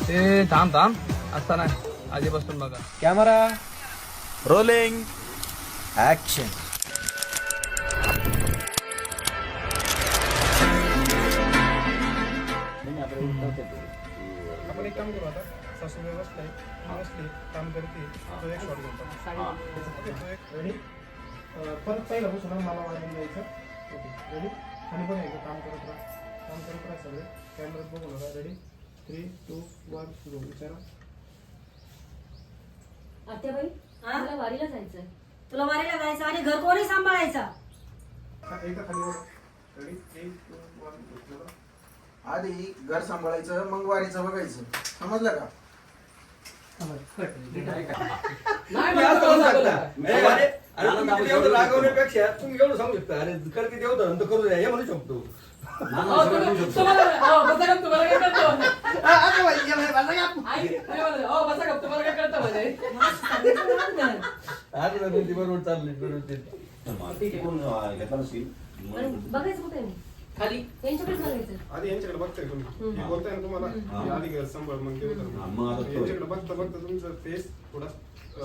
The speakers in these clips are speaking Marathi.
ते थांब थांब असता नाही आधीपासून बघा. Camera rolling action. आपण एक काम करू आता. सासूबाई बसलाय, बसली काम करते, तो एक शॉट घेतो. ओके, तो एक रेडी. परत पहिला बसून मला वाढून द्यायचं. Okay ready. आणि बघा एकदा काम करत राहा सगळे. कॅमेऱ्यात बघू नका. रेडी 3, 2, 1 सुरू. विचारा. आत्याबाई तुला वारीला जायचंय. तुला वारीला जायचं आणि घर कोणी सांभाळायचं? एकदा खाली बघा. रेडी 3, 2, 1 आधी घर सांभाळायचं मग वारीचं बघायचं. समजलं का? रागवण्यापेक्षा तुम्ही एवढं सांगू शकता. अरे करते देवता करू द्या हे म्हणू शकतो. बरोबर चाललंय बघायचं कुठे मी खाली यांच्याकडे बघायचं. आधी यांच्याकडे बघताय तुम्ही. हे बोलताय ना तुम्हाला आधी घर सांभाळ मग देवधर्म. यांच्याकडे बघता बघता तुमचं फेस थोडा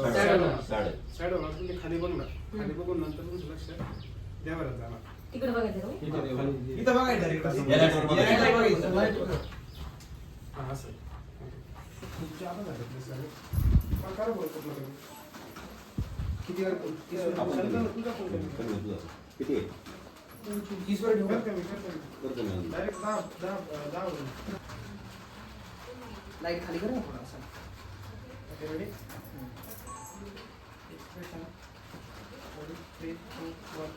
साईड होणार. तुम्ही खाली बघणार. खाली बघून नंतर तुमचं लक्ष देवाला जाणार. तिकडे बघायचं का मी? इथं बघायचं हा असं. तुमच्या आता झालं ते सगळं. पण काय बोलतो तुम्हाला? किती वेळ तुझा फोन किती ईश्वर ठेवू का मी करतो डायरेक्ट दहा लाईट खाली कर ना थोडा असं. Okay ready. एक्सप्रेशन रेडी 3, 2, 1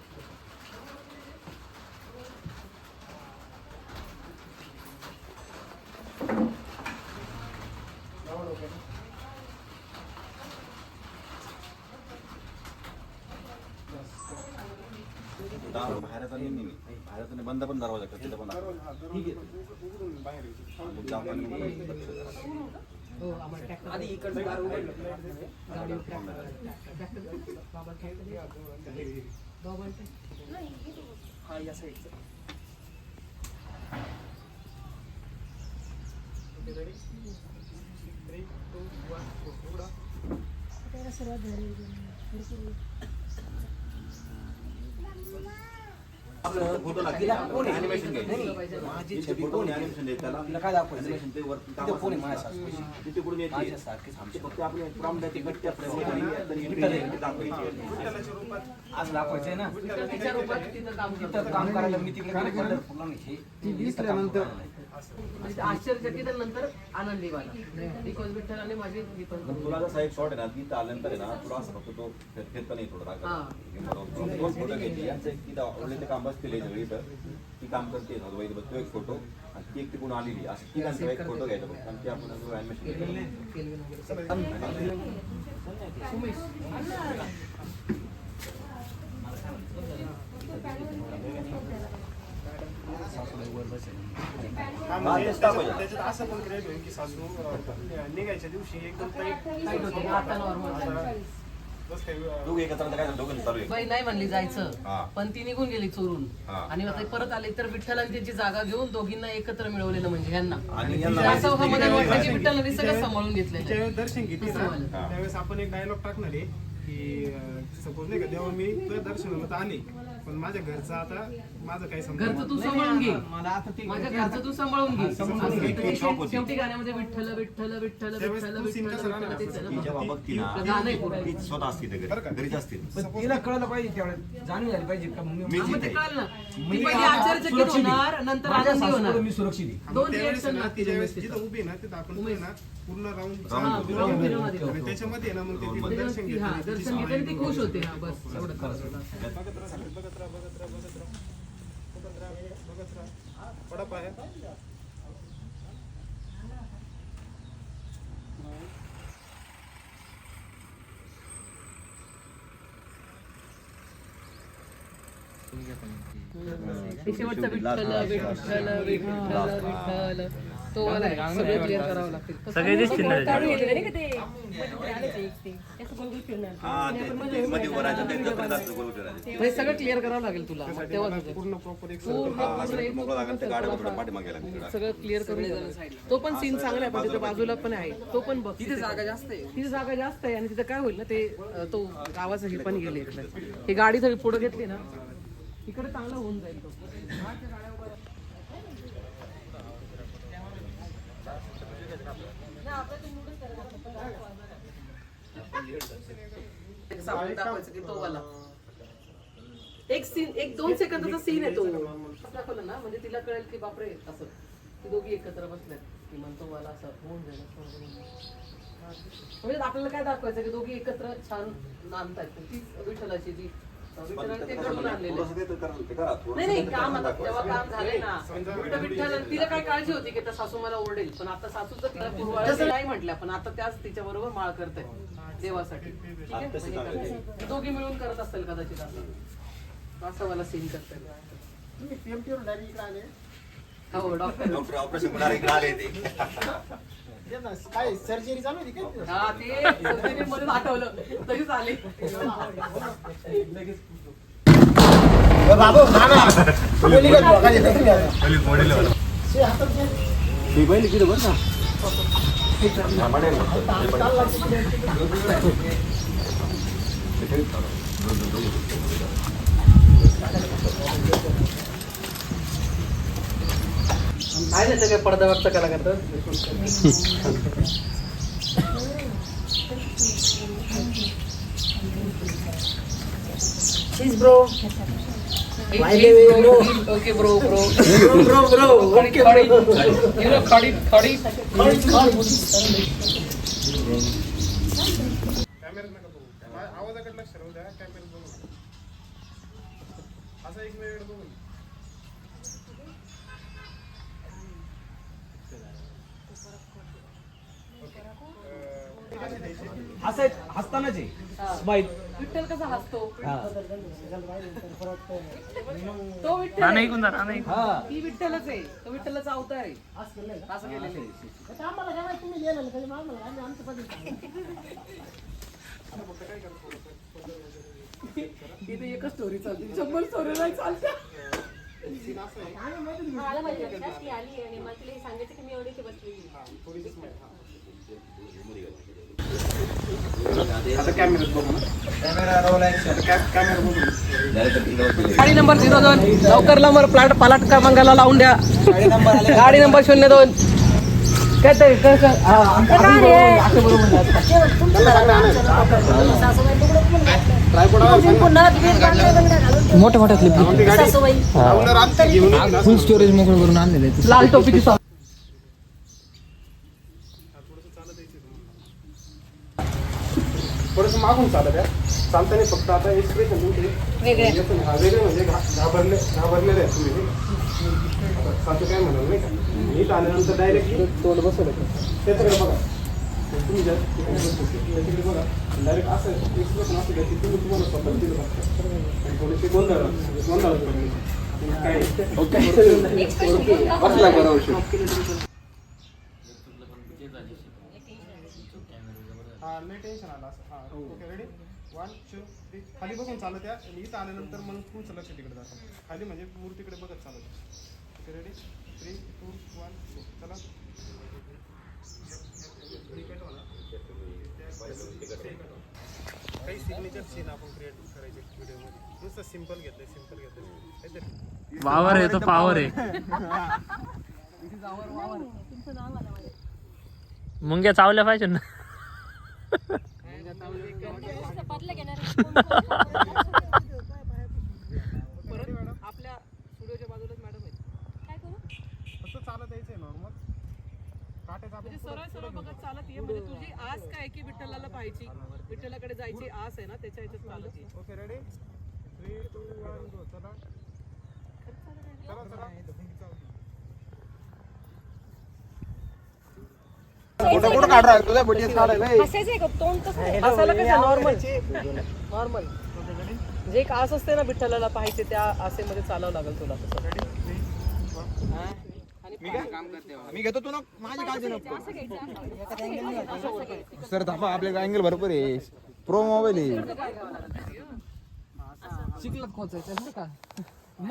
बाहेर बंद पण दरवाजा तिथे पण ठीक आहे. बाहेर आधी इकडचं दार उघडलं. हा या साईडचं. रेडी 3, 2, 1 उघडा. फोटो लागेल. अॅनिमेशन घ्यायचं. माझी छबी कोण अॅनिमेशन द्यायचं त्याला. तुला काय दाखवायचं? अॅनिमेशन ते वर तिथे फोन आहे माझ्या सासूची. तिथे कुठून येते माझ्यासारखीच आमचे फक्त आपले प्रॉम्प्ट आहे ते गट्टी आपल्या दाखवायची. विठ्ठलाच्या रूपात आज दाखवायचंय ना. तिच्या रूपात तिथं काम तिथं काम करायला मी तिकडे पंढरपूरला नाही. हे दिसल्यानंतर आश्चर्यचकित नंतर आनंदी वाला बिकॉज विठ्ठलाने माझी पण तुला जसा एक शॉट आहे ना तिथं आल्यानंतर आहे ना तुला असं फक्त तो फिरता नाही थोडं राग फोटो घ्यायची. यांचं एक तिथं ऑलरेडी काम बसतील सगळी तर ती काम करते वैद तो एक फोटो आणि ती एक तिकडून आलेली असं तिघांचा एक फोटो घ्यायचा फक्त आणि ते आपण त्याच्यात असं पण क्रिएट होईल की सासू निघायच्या दिवशी एकदम टाईट होते. आता नॉर्मल तू एकत्र काय दोघं चालू आहे. बाई नाही म्हणली जायचं हा. पण ती निघून गेली चोरून हा. आणि आता परत आले तर विठ्ठलाने त्यांची जागा घेऊन दोघींना एकत्र मिळवलेलं म्हणजे ह्यांना आणि यांना असं हा मदन वाटतं की विठ्ठलाने सगळं सांभाळून घेतलेलं आहे. ज्यावेळेस दर्शन घेतली ना तसं मला. त्यावेळेस आपण एक डायलॉग टाकणार आहे की सपोज नाही का देवा मी तुझ्या दर्शनाला तर आले पण माझ्या घरचं आता माझं काही घरचं तू सांभाळून घे मला आता ते माझ्या घरचं तू सांभाळून घे सांभाळून घे. असं एक शॉक होती. शेवटी गाण्यामध्ये विठ्ठल विठ्ठल विठ्ठल त्यावेळेस विठ्ठल तू scene कसं राहणार विठ्ठल असं? ती जेव्हा बघती ना गाणं आहे पुढे. ती स्वतः असते ते बरं का? घरीच असते. पण तिला कळलं पाहिजे तेवढं जाणीव झाली पाहिजे का मी मग ते जिथे कळलं ना मी ती पहिली आश्चर्यचकित सुरक्षित आहे. होणार नंतर माझ्या आनंदी सासूकडे होणार मी सुरक्षित आहे. दोन त्यावेळेस रिएक्शन ना ती ज्यावेळेस जिथं उभी आहे ना तिथं आपण उमेश. ना पूर्ण राऊंड राऊंड फिरवणार आहे. आणि त्याच्यामध्ये ना मग ते तिला दर्शन म्हणजे हा घेतलं दर्शन घेतलं आणि ती खुश होते हा बस एवढं बघत राहा पडा पाय शेवटचा विठ्ठल विठ्ठल विठ्ठल विठ्ठल तो वाला आहे, सगळं क्लिअर करावं लागतील. सगळे दिसतील ना काढून घेतलं नाही का ते मध्ये आले ते एक ते. त्याचं गोल गोल फिरणार. हा ते मध्ये वर राहायचं ते गप्पा जास्त गोल करायचं म्हणजे सगळं क्लिअर करावं लागेल तुला मग तेव्हा तुझं पूर्ण प्रॉपर एक असं मोकळं जागा ते गाड्या वगैरे पाठीमागे लागतील. सगळं क्लिअर करून द्यावं. तो पण सीन चांगला आहे, पण तिथे बाजूला पण आहे, तो पण बघ. तिथे जागा जास्त आहे, तिथे जागा जास्त आहे. आणि तिथे काय होईल ना ते तो गावाचं हे पण गेले इकडे. ही गाडी सगळी पुढे घेतली ना इकडे चांगला होऊन जाईल तो. एक साबण दाखवायचं की तो वाला एक सीन, एक 2 सेकंदाचा सीन आहे तो दाखवला ना, म्हणजे तिला कळेल की बापरे असं ती दोघी एकत्र बसल्यात की म्हणतो मला असं होऊन जाईल म्हणजे आपल्याला काय दाखवायचं की दोघी एकत्र छान नांदतायत. ती विठ्ठलाची ती विठ्ठलाने ते घडवून आणलेलं आहे. नाही नाही काम आता तेव्हा काम झाले ना विठ्ठल तिला काय काळजी होती की आता सासू मला ओरडेल, पण आता सासूचं तिला पूर्वाळा नाही म्हटल्या, पण आता त्याच तिच्या बरोबर माळ करताय देवासाठी. ठीक आहे, म्हणजे दोघी मिळून करत असेल कदाचित असं मला सीन करताय. हो डॉक्टर ऑपरेशन होणार इकडे आले ते काय सर्जरी चालू होती काय? हा ते सर्जरी मध्ये आठवलं तरीच आले. बाबू आहे ना ते काय पडद्यावरचा कलाकार तर Cheese bro. Okay bro bro okay खडी यू नो खडी खडी कॅमेऱ्यात नका बघू, आवाजाकडे लक्ष राहू द्या, कॅमेऱ्यात बघू. असं एक वेळ बघू. हसतानाच आहे स्माईल. विठ्ठल कसा हसतो तो विठ्ठल राणा आहे. ऐकून जा, राणा ऐकून. ती विठ्ठलच आहे, तो विठ्ठलाचा अवतार आहे. असं केलेलं आहे. इथे एकच स्टोरी चालते, 100 स्टोरी नाही चालते. मला माहिती होतं का ती आली आणि मला तिला हे सांगायचं की मी एवढी इथे बसलेली. आता कॅमेऱ्यात बघू ना. Camera roll action. कॅमेरा बघू. गाडी नंबर 02 लवकर लवकर प्लॅट पालाट क्रमांकाला लावून द्या. गाडी नंबर 02 काय ते मोठ्या मोठ्या क्लिप सासूबाई फुल स्टोरेज मोकळं करून आणलेलं आहे. लाल टोपीची सॉ थोडंसं मागून चालत आहे. चालताना फक्त आता एक्सप्रेशन तुमचे वेगळे म्हणजे घाबरलेले आहे तुम्ही. आता सासू काय म्हणाल नाही का, मी आल्यानंतर डायरेक्टली तोंड बसवलं त्याच्याकडे बघा. तुम्ही त्याच्याकडे बघा डायरेक्ट असं एक्सप्रेशन असं द्या की तुम्ही तुम्हाला स्वतः दिलं बघता. थोडेसे गोंधळ पडले काय बसला बरोबर. हा नाही टेन्शन आलं असं. हा ओके रेडी 1 2 3 खाली बघून चालत या. आणि इथं आल्यानंतर मग तुमचं लक्ष तिकडे जातं. खाली म्हणजे मूर्तीकडे बघत चालत या. Okay ready 3 2 1 go. चला काही सिग्नेचर सीन आपण क्रिएट करायचे व्हिडिओमध्ये. नुसतं सिम्पल घेतलंय वावर आहे तो, पावर आहे. मुंग्या चावल्या पाहिजे ना. आपल्या स्टुडिओच्या बाजूलाच मॅडम आहेत. काय करू? असं चालत यायचंय नॉर्मल काट्याचा म्हणजे सरळ सरळ बघत चालत ये. म्हणजे तुझी आस काय की विठ्ठलाला पाहायची, विठ्ठलाकडे जायची आस आहे ना, त्याच्या ह्याच्यात चालत ये. Okay ready 3 2 1 go. चला चला चला. फोटो कुठं काढ रहा तुझा बड्डे काढायला. हसायचं आहे का? तोंड कसं आहे? हसायला कसं नॉर्मल जे एक आस असते ना विठ्ठलाला पाहायचे, त्या आसेमध्ये चालावं लागेल तुला तसं. आणि मी घेतो तू ना माझी काळजी नको सर थांबा आपल्याकडे अँगल भरपूर आहे प्रो मोबाईल आहे शिकलं खोचायचं नाही का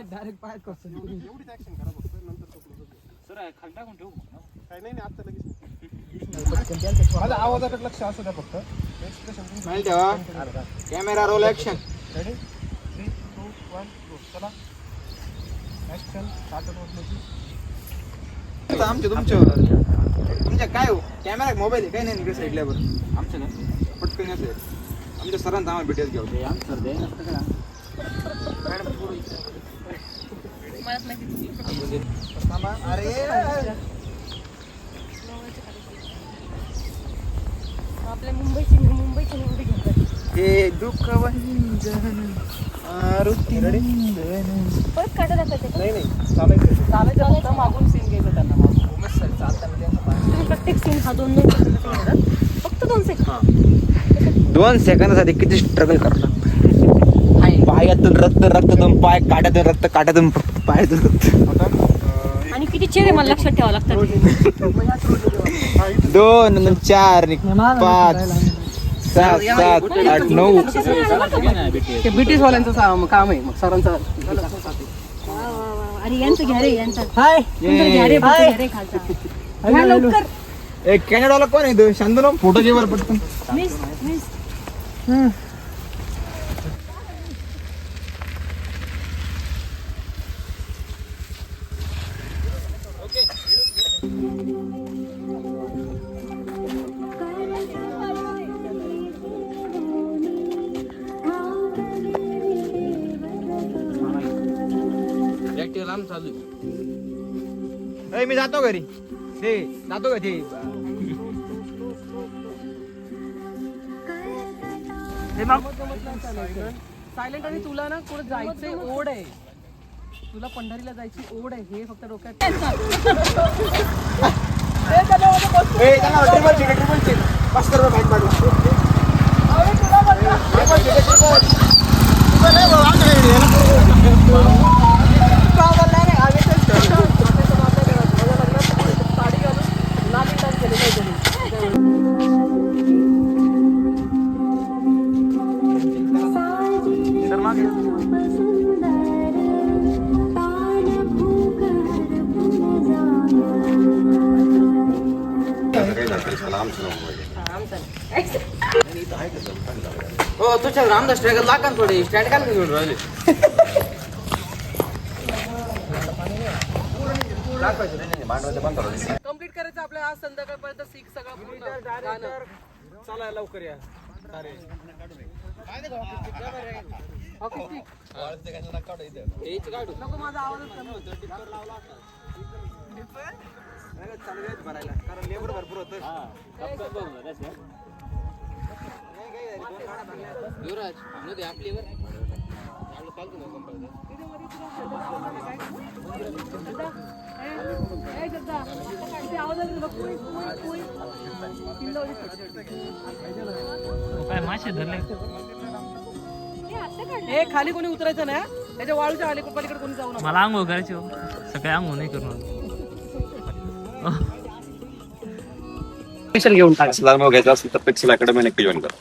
डायरेक्ट पायात खोचायचं एवढीच ऍक्शन करा फक्त नंतर तो close होतो. काही नाही आता लगेच माझ्या आवाजाकडे लक्ष असू द्या फक्त एक्सप्रेशन स्माइल ठेवा कॅमेरा रोल ऍक्शन रेडी 3 2 1 गो चला ऍक्शन स्टार्ट होण्याची आमच्या तुमच्या काय हो कॅमेरा मोबाईल आहे काही नाही इकडे साईडला बरं आमच्या ना पटकन असेल आमच्या सरांचा आम्हाला भेटेल घेऊ अरे आपल्या मुंबईची निवडी घेऊन हे दुःख वंजन आरुती परत काढायला लागतं नाही नाही चालायचं चालायचं फक्त मागून सीन घ्यायचं त्यांना तुम्ही प्रत्येक सीन हा 2 सेकंद फक्त 2 सेकंद 2 सेकंदासाठी किती स्ट्रगल करतात पायातून रक्तातून पाय काट्यातून पायातून रक्त आणि किती चेहरे मला लक्षात ठेवावं लागतात 2 4 5 7 7 8 9 ते ब्रिटिश वाल्यांचं काम आहे मग सरांचं अरे यांचं घ्या रे यांचं हाय घ्या रे खालचा घ्या लवकर एक कॅनडाला कोण आहे तो शांतनो फोटो घे बरं पटकन मिस मी जातो घरी ते जातो का ते सायलेंट आणि तुला ना कुठं जायचंय ओढ आहे तुला पंढरीला जायची ओढ आहे हे फक्त डोक्यात ट्रिपल सीट 5 रुपये फाईन पाडू हो तुझ्या रामदास स्ट्रगल लागा थोडे स्टँड काय घेऊन राहिले कम्प्लीट करायचं आपल्याला आज संध्याकाळपर्यंत सीख सगळं पूर्ण गाणं. चला लवकर या अरे नको माझा आवाजच कमी होतो भरायला कारण लेबर भरपूर होतं काय मासे धरले हे खाली कोणी उतरायचं नाही त्याच्या वाळूच्या पलीकडे कोणी जाऊ नका मला आंघोळ करायची हो. सकाळी आंघोळ नाही करून घेऊन टाक घ्यायचा असेल तर पिक्सल अकॅडमी नक्की जॉईन करा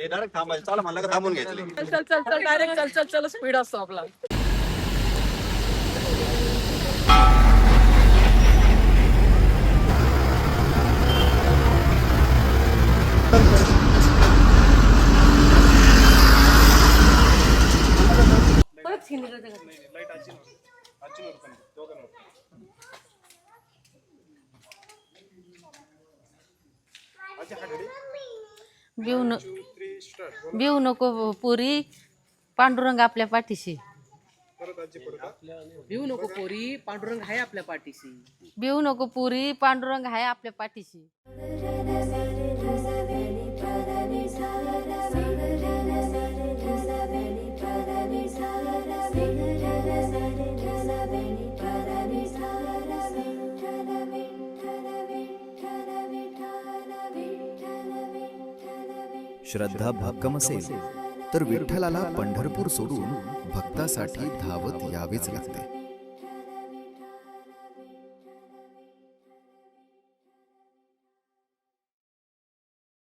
डायरेक्ट थांबायचं चला म्हणलं का थांबून घ्यायचं चल चल चल डायरेक्ट चल चल चल स्पीड असतो आपला परत सीन करायचं लाईट आजी दोघं भिऊ नको पुरी पांडुरंग आपल्या पाठीशी राज्य करू का? भिवू नको पोरी, पांडुरंग आहे आपल्या पाठीशी. भिवू नको पुरी, पांडुरंग आहे आपल्या पाठीशी. श्रद्धा भक्कम असेल तर विठ्ठलाला पंढरपूर सोडून भक्तासाठी धावत यावेच लागते.